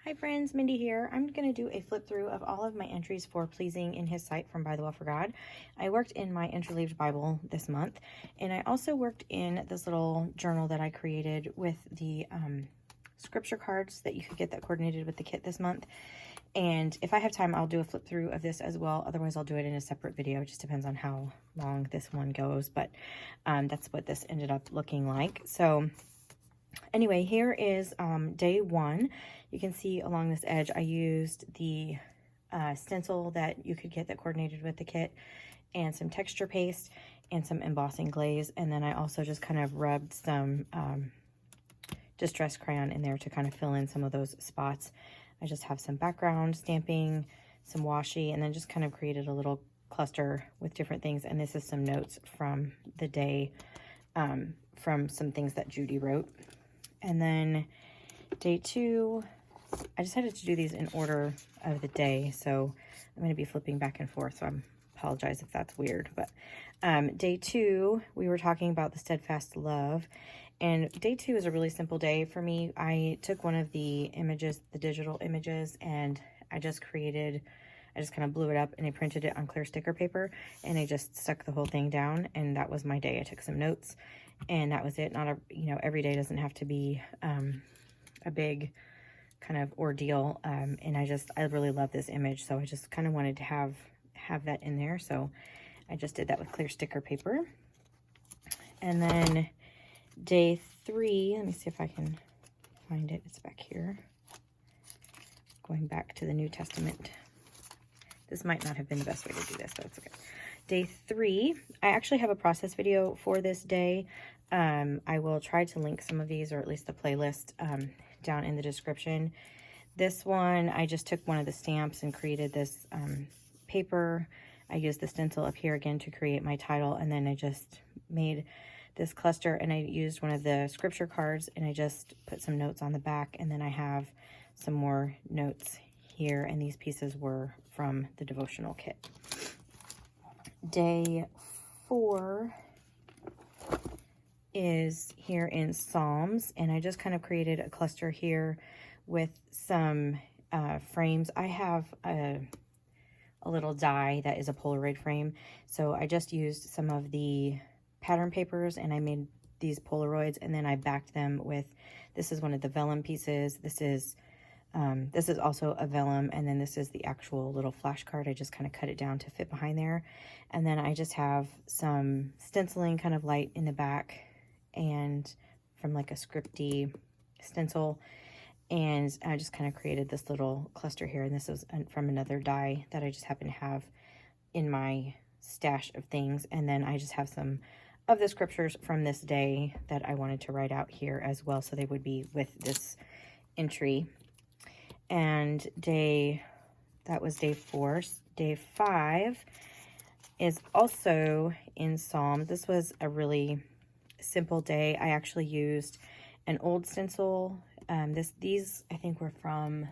Hi friends, Mindy here. I'm going to do a flip through of all of my entries for Pleasing in His Sight from Bythewell4god. I worked in my Interleaved Bible this month, and I also worked in this little journal that I created with the scripture cards that you could get that coordinated with the kit this month. And if I have time, I'll do a flip through of this as well. Otherwise, I'll do it in a separate video. It just depends on how long this one goes, but that's what this ended up looking like. So anyway, here is day one. You can see along this edge, I used the stencil that you could get that coordinated with the kit, and some texture paste and some embossing glaze. And then I also just kind of rubbed some distress crayon in there to kind of fill in some of those spots. I just have some background stamping, some washi, and then just kind of created a little cluster with different things. And this is some notes from the day, from some things that Judy wrote. And then day two, I decided to do these in order of the day, so I'm going to be flipping back and forth, so I apologize if that's weird. But day two, we were talking about the steadfast love, and day two is a really simple day for me. I took one of the images, the digital images, and I just kind of blew it up and I printed it on clear sticker paper, and I just stuck the whole thing down, and that was my day. I took some notes, and that was it. Not a, every day doesn't have to be a big kind of ordeal, and I really love this image, so I just kind of wanted to have that in there, so I just did that with clear sticker paper. And then day three, let me see if I can find it. It's back here, going back to the New Testament. This might not have been the best way to do this, but it's okay. Day three, I actually have a process video for this day. I will try to link some of these, or at least the playlist, down in the description. This one, I just took one of the stamps and created this paper. I used the stencil up here again to create my title, and then I just made this cluster, and I used one of the scripture cards, and I just put some notes on the back, and then I have some more notes here, and these pieces were from the devotional kit. Day four is here in Psalms, and I just kind of created a cluster here with some frames. I have a little die that is a Polaroid frame, so I just used some of the pattern papers and I made these Polaroids, and then I backed them with, this is one of the vellum pieces, this is also a vellum, and then this is the actual little flash card. I just kind of cut it down to fit behind there, and then I just have some stenciling kind of light in the back, and from like a scripty stencil, and I just kind of created this little cluster here, and this is from another die that I just happen to have in my stash of things. And then I just have some of the scriptures from this day that I wanted to write out here as well, so they would be with this entry. And that was day four. Day five is also in Psalms. This was a really simple day. I actually used an old stencil. These I think were from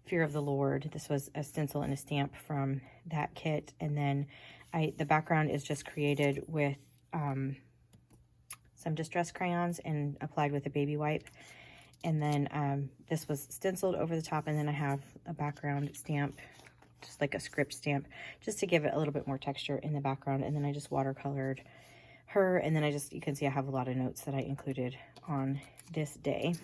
Fear of the Lord. This was a stencil and a stamp from that kit, and then the background is just created with some distress crayons and applied with a baby wipe. And then this was stenciled over the top, and then I have a background stamp, just like a script stamp, just to give it a little bit more texture in the background. And then I just watercolored her, and then you can see I have a lot of notes that I included on this day.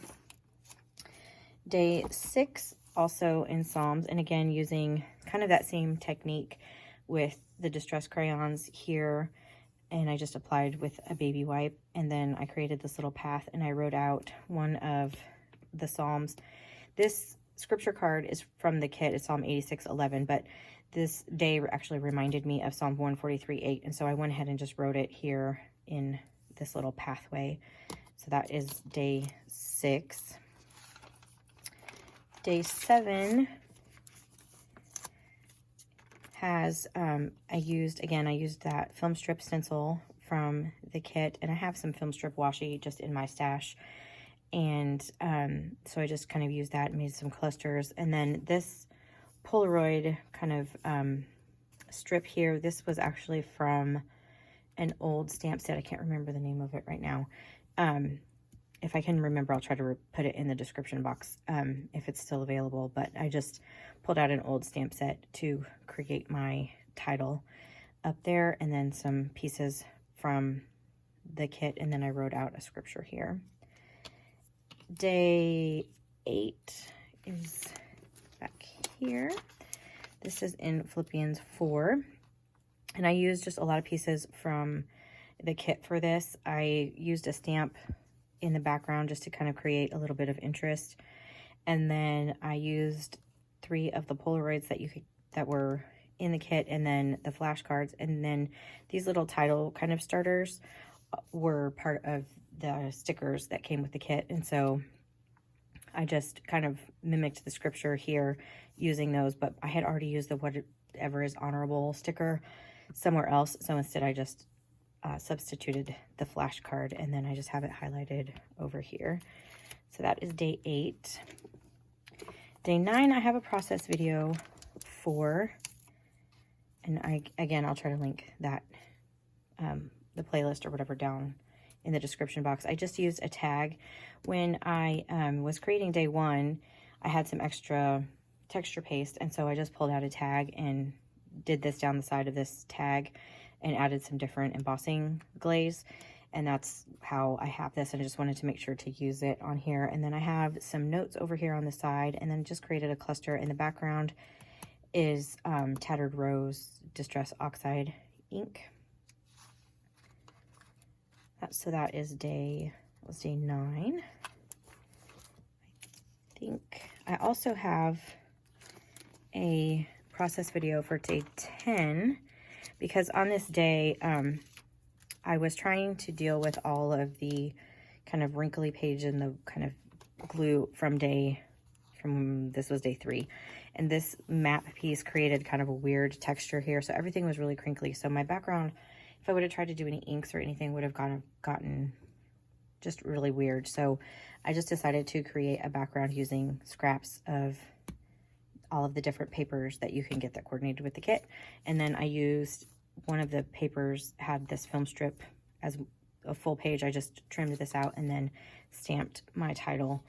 Day six, also in Psalms, and again using kind of that same technique with the distress crayons here, and I just applied with a baby wipe, and then I created this little path, and I wrote out one of the Psalms. This scripture card is from the kit. It's Psalm 86:11, but this day actually reminded me of Psalm 143:8, and so I went ahead and just wrote it here in this little pathway. So that is day six. Day seven has, I used that film strip stencil from the kit, and I have some film strip washi just in my stash. And so I just kind of used that and made some clusters. And then this Polaroid kind of strip here, this was actually from an old stamp set. I can't remember the name of it right now. if I can remember, I'll try to put it in the description box if it's still available. But I just pulled out an old stamp set to create my title up there, and then some pieces from the kit, and then I wrote out a scripture here. Day 8 is back here. This is in Philippians 4, and I used just a lot of pieces from the kit for this. I used a stamp in the background just to kind of create a little bit of interest, and then I used 3 of the Polaroids that were in the kit, and then the flashcards, and then these little title kind of starters were part of the stickers that came with the kit. And so I just kind of mimicked the scripture here using those, but I had already used the whatever is honorable sticker somewhere else, so instead I just substituted the flashcard, and then I just have it highlighted over here. So that is day 8. Day 9 I have a process video for, and I'll try to link that the playlist or whatever down in the description box. I just used a tag. When I was creating day 1, I had some extra texture paste, and so I just pulled out a tag and did this down the side of this tag and added some different embossing glaze, and that's how I have this, and I just wanted to make sure to use it on here. And then I have some notes over here on the side, and then just created a cluster. In the background is Tattered Rose Distress Oxide ink. So that is day 9. I think I also have a process video for day 10, because on this day I was trying to deal with all of the kind of wrinkly page and the kind of glue from this was day 3, and this map piece created kind of a weird texture here, so everything was really crinkly. So my background, if I would have tried to do any inks or anything, would have gotten just really weird. So I just decided to create a background using scraps of all of the different papers that you can get that coordinated with the kit. And then I used one of the papers, had this film strip as a full page. I just trimmed this out and then stamped my title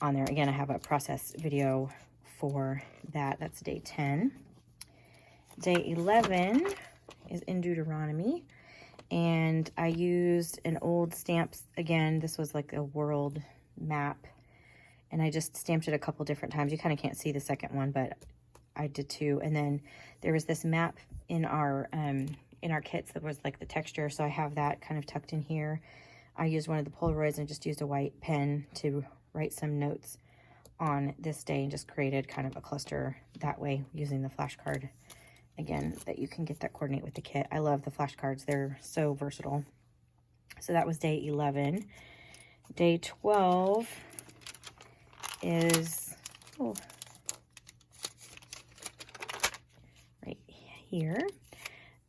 on there. Again, I have a process video for that. That's day 10. Day 11 is in Deuteronomy, and I used an old stamp. Again, this was like a world map, and I just stamped it a couple different times. You kind of can't see the second one, but I did too. And then there was this map in our kits that was like the texture, so I have that kind of tucked in here. I used one of the Polaroids and just used a white pen to write some notes on this day, and just created kind of a cluster that way using the flashcard, again, that you can get that coordinate with the kit. I love the flashcards. They're so versatile. So that was day 11. Day 12 is right here.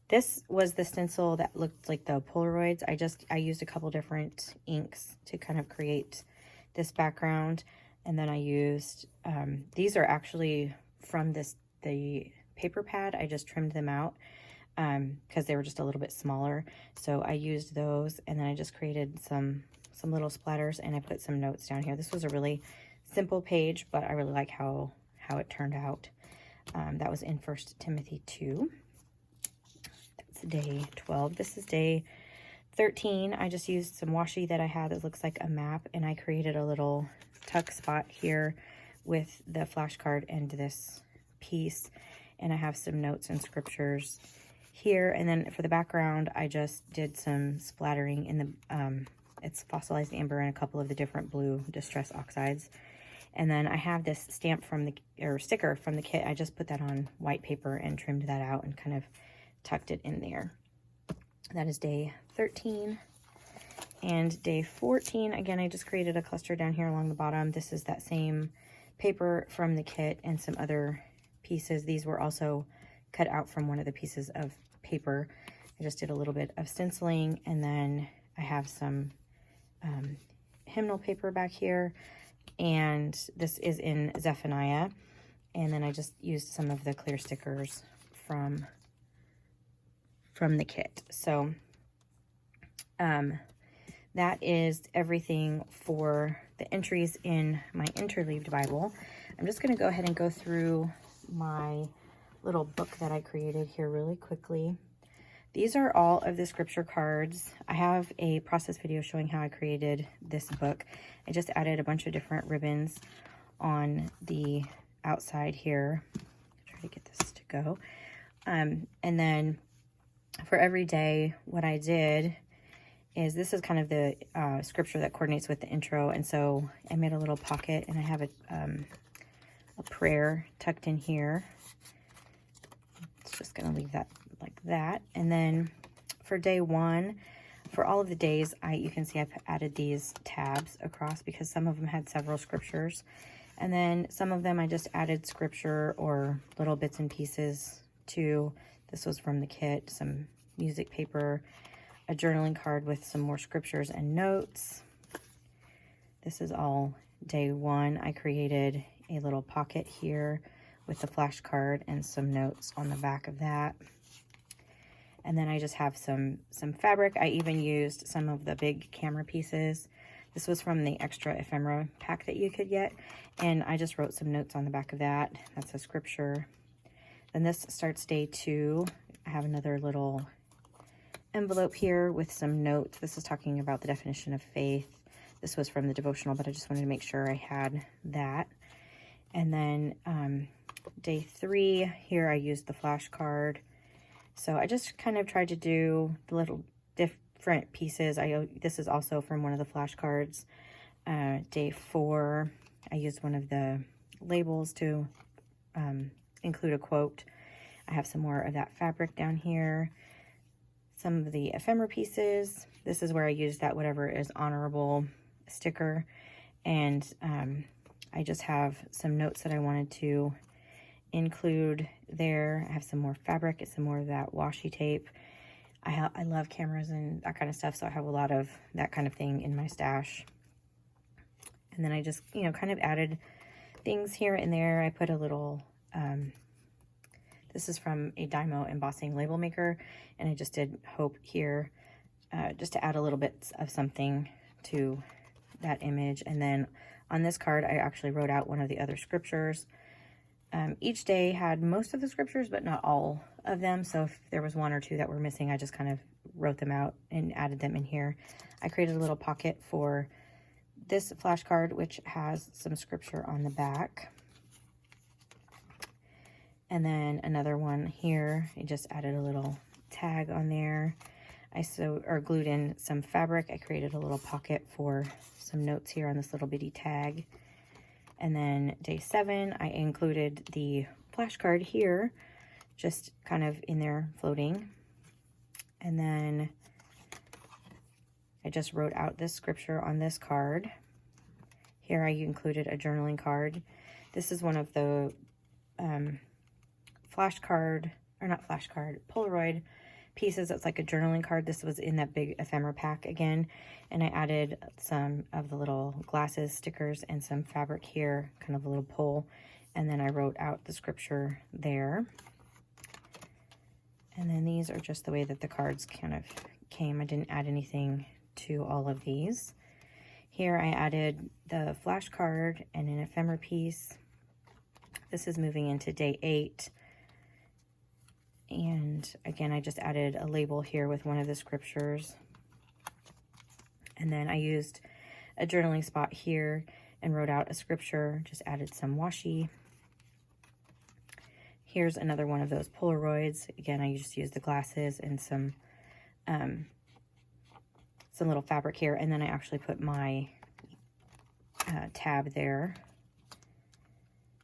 This was the stencil that looked like the Polaroids. I used a couple different inks to kind of create this background, and then I used these are actually from the paper pad. I just trimmed them out because they were just a little bit smaller, so I used those, and then I just created some little splatters, and I put some notes down here. This was a really simple page, but I really like how it turned out. That was in 1 Timothy 2. That's day 12. This is day 13. I just used some washi that I had that looks like a map, and I created a little tuck spot here with the flashcard and this piece, and I have some notes and scriptures here. And then for the background, I just did some splattering in the it's fossilized amber and a couple of the different blue distress oxides. And then I have this stamp sticker from the kit. I just put that on white paper and trimmed that out and kind of tucked it in there. That is day 13. And day 14, again, I just created a cluster down here along the bottom. This is that same paper from the kit and some other pieces. These were also cut out from one of the pieces of paper. I just did a little bit of stenciling, and then I have some hymnal paper back here, and this is in Zephaniah. And then I just used some of the clear stickers from the kit. So that is everything for the entries in my Interleaved Bible. I'm just going to go ahead and go through my little book that I created here really quickly. These are all of the scripture cards. I have a process video showing how I created this book. I just added a bunch of different ribbons on the outside here. Try to get this to go. And then for every day, what I did is, this is kind of the scripture that coordinates with the intro. And so I made a little pocket, and I have a prayer tucked in here. It's just going to leave that like that. And then for day 1, for all of the days, you can see I've added these tabs across because some of them had several scriptures. And then some of them I just added scripture or little bits and pieces to. This was from the kit, some music paper, a journaling card with some more scriptures and notes. This is all day 1. I created a little pocket here with the flashcard and some notes on the back of that. And then I just have some fabric. I even used some of the big camera pieces. This was from the extra ephemera pack that you could get. And I just wrote some notes on the back of that. That's a scripture. Then this starts day 2. I have another little envelope here with some notes. This is talking about the definition of faith. This was from the devotional, but I just wanted to make sure I had that. And then day 3, here I used the flashcard. So I just kind of tried to do the little different pieces. This is also from one of the flashcards. Day 4, I used one of the labels to include a quote. I have some more of that fabric down here. Some of the ephemera pieces. This is where I used that whatever is honorable sticker. And I just have some notes that I wanted to include there. I have some more fabric and some more of that washi tape. I love cameras and that kind of stuff, so I have a lot of that kind of thing in my stash. And then I just, kind of added things here and there. I put a little, this is from a Dymo embossing label maker, and I just did hope here, just to add a little bit of something to that image. And then on this card, I actually wrote out one of the other scriptures. Each day had most of the scriptures, but not all of them. So if there was 1 or 2 that were missing, I just kind of wrote them out and added them in here. I created a little pocket for this flashcard, which has some scripture on the back. And then another one here, I just added a little tag on there. I glued in some fabric. I created a little pocket for some notes here on this little bitty tag. And then day 7, I included the flashcard here, just kind of in there floating. And then I just wrote out this scripture on this card. Here I included a journaling card. This is one of the Polaroid pieces. It's like a journaling card. This was in that big ephemera pack again. And I added some of the little glasses, stickers, and some fabric here, kind of a little pull. And then I wrote out the scripture there. And then these are just the way that the cards kind of came. I didn't add anything to all of these. Here I added the flashcard and an ephemera piece. This is moving into day 8. And again, I just added a label here with one of the scriptures. And then I used a journaling spot here and wrote out a scripture, just added some washi. Here's another one of those Polaroids. Again, I just used the glasses and some little fabric here. And then I actually put my tab there.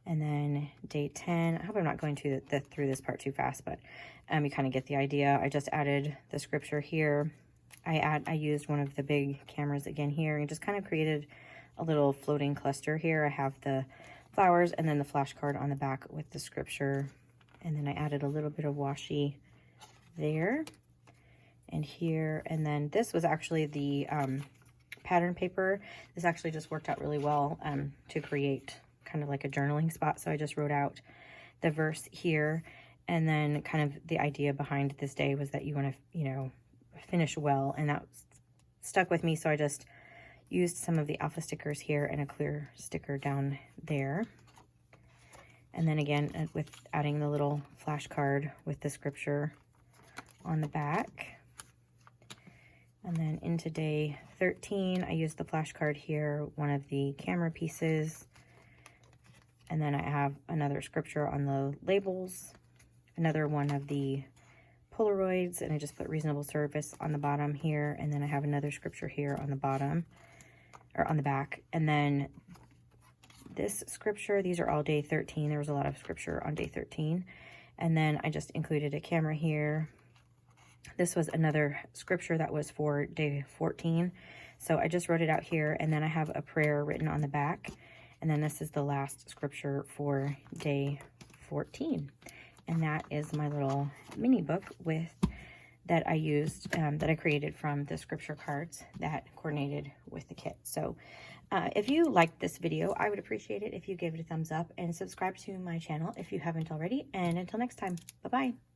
And then day 10, I hope I'm not going through this part too fast, but you kind of get the idea. I just added the scripture here. I used one of the big cameras again here and just kind of created a little floating cluster here. I have the flowers and then the flashcard on the back with the scripture. And then I added a little bit of washi there and here. And then this was actually the pattern paper. This actually just worked out really well to create kind of like a journaling spot. So I just wrote out the verse here, and then kind of the idea behind this day was that you want to, finish well, and that's stuck with me, so I just used some of the alpha stickers here and a clear sticker down there. And then again, with adding the little flashcard with the scripture on the back. And then into day 13, I used the flashcard here, one of the camera pieces. And then I have another scripture on the labels, another one of the Polaroids, and I just put reasonable service on the bottom here. And then I have another scripture here on the bottom, or on the back. And then this scripture, these are all day 13. There was a lot of scripture on day 13. And then I just included a camera here. This was another scripture that was for day 14. So I just wrote it out here, and then I have a prayer written on the back. And then this is the last scripture for day 14. And that is my little mini book that I used, that I created from the scripture cards that coordinated with the kit. So if you liked this video, I would appreciate it if you gave it a thumbs up and subscribe to my channel if you haven't already. And until next time, bye-bye.